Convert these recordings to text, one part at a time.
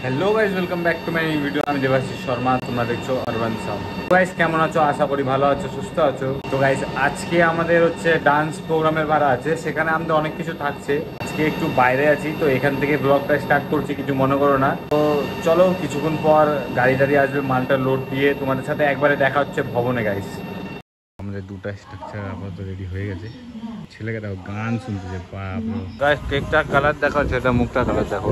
Hello guys welcome back to my video. আমি দেবাশিস শর্মা, তোমরা দেখছো আরবান সাউন্ড। গাইজ কেমন আছো? আশা করি ভালো আছো, সুস্থ আছো। তো গাইজ আজকে আমাদের হচ্ছে ডান্স প্রোগ্রামের বার আছে, সেখানে আমাদের অনেক কিছু থাকছে। আজকে একটু বাইরে আছি, তো এখান থেকে ব্লগটা স্টার্ট করছি, কিছু মনে করো না। তো চলো, কিছুক্ষণ পর গাড়ি টাড়ি আসবে, মালটা লোড দিয়ে তোমাদের সাথে একবারে দেখা হচ্ছে ভবনে। গাইজ আমাদের দুটা স্ট্রাকচার আপাতত রেডি হয়ে গেছে। ছেলেকে দেখো গান শুনতেছে, গাইজ কেকটা কালার দেখো, সেটা মুখটা কালার দেখো।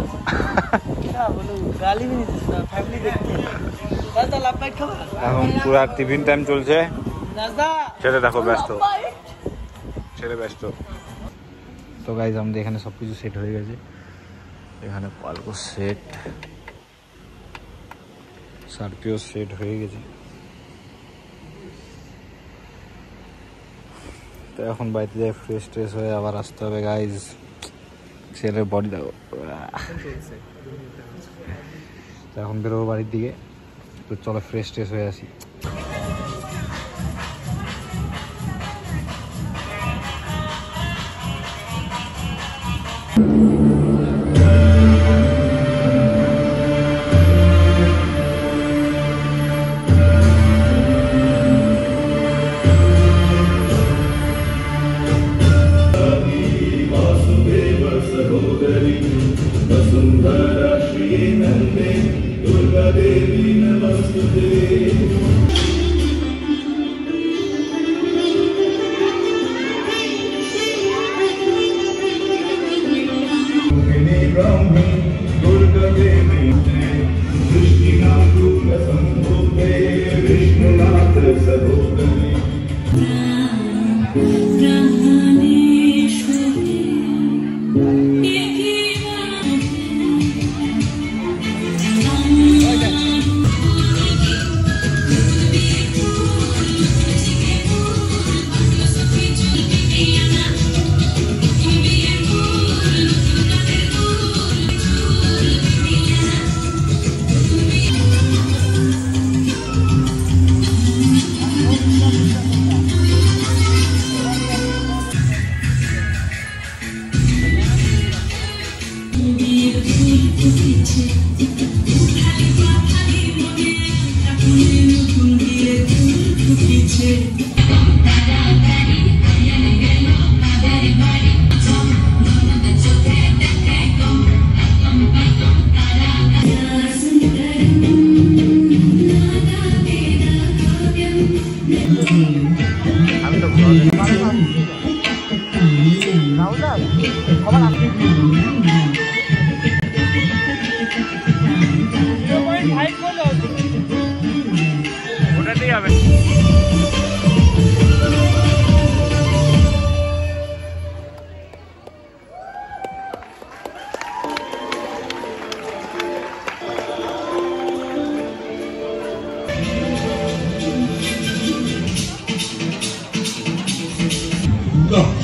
এখন পুরা টিফিন টাইম চলছে, ছেলে দেখো ব্যস্ত, ছেলে ব্যস্ত। তো গাইজ আমাদের এখানে সব কিছু সেট হয়ে গেছে। এখানে পালকো সেট, সার্পিও সেট হয়ে গেছে। তো এখন বাড়িতে যাই, ফ্রেশ ট্রেশ হয়ে আবার আসতে হবে। গাইজ ছেলের বডি দেখো। তো এখন বেরোবো বাড়ির দিকে, তো চলো ফ্রেশ ট্রেশ হয়ে আসি।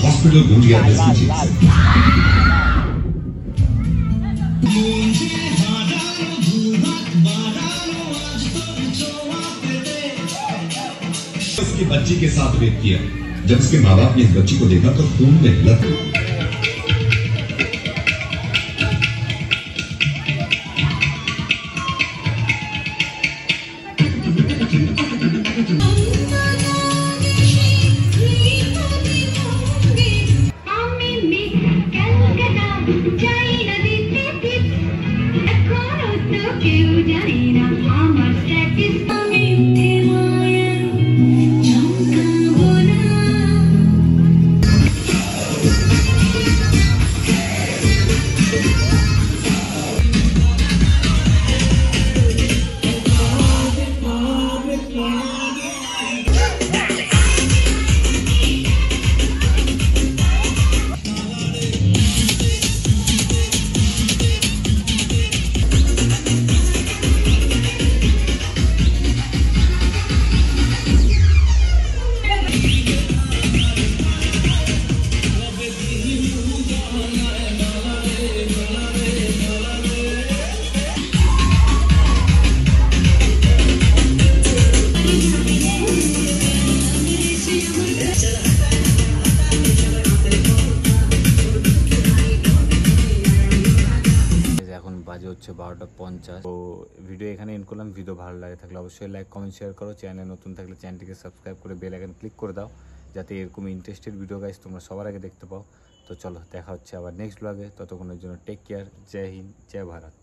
हॉस्पिटल घूम गया उसकी बच्ची के साथ रेप किया। जब उसके माँ बाप ने इस बच्ची को देखा तो खून में लत বাজে হচ্ছে 12টা 9:50। তো ভিডিও এখানে এন্ড করলাম। ভিডিও ভালো লাগে থাকলে অবশ্যই লাইক কমেন্ট শেয়ার করো। চ্যানেল নতুন থাকলে চ্যানেলটিকে সাবস্ক্রাইব করে বেল আইকন ক্লিক করে দাও, যাতে এরকম ইন্টারেস্টেড ভিডিও গাইস তোমরা সবার আগে দেখতে পাও। তো চলো দেখা হচ্ছে আবার নেক্সট ব্লগে। ততক্ষণের জন্য টেক কেয়ার। জয় হিন্দ, জয় ভারত।